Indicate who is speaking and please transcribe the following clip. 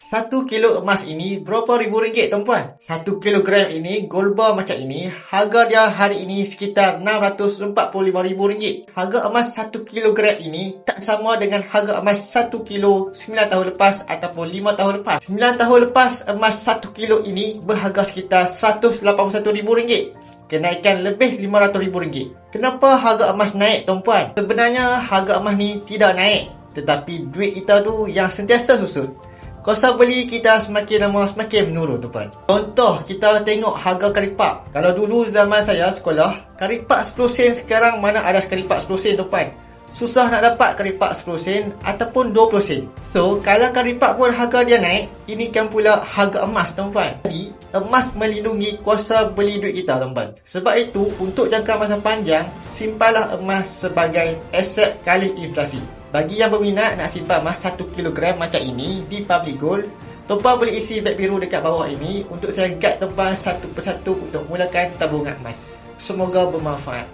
Speaker 1: 1 kilo emas ini berapa ribu ringgit tuan-puan? 1 kilogram ini gold bar macam ini, harga dia hari ini sekitar RM645,000. Harga emas 1 kilogram ini tak sama dengan harga emas 1 kilo 9 tahun lepas ataupun 5 tahun lepas. 9 tahun lepas emas 1 kilo ini berharga sekitar RM181,000. Kenaikan lebih RM500,000. Kenapa harga emas naik tuan-puan? Sebenarnya harga emas ni tidak naik, tetapi duit kita tu yang sentiasa susut. Kuasa beli kita semakin lama semakin menurun tuan-puan. Contoh, kita tengok harga karipak. Kalau dulu zaman saya sekolah, karipak 10 sen, sekarang mana ada karipak 10 sen tuan-puan. Susah nak dapat karipak 10 sen ataupun 20 sen. So, kalau karipak pun harga dia naik, ini kan pula harga emas tuan-puan. Jadi, emas melindungi kuasa beli duit kita tuan-puan. Sebab itu, untuk jangka masa panjang, simpanlah emas sebagai aset kali inflasi. Bagi yang berminat nak simpan emas 1 kilogram macam ini di Public Gold, tuan-puan boleh isi beg biru dekat bawah ini untuk saya guide tuan-puan satu persatu untuk mulakan tabungan emas. Semoga bermanfaat.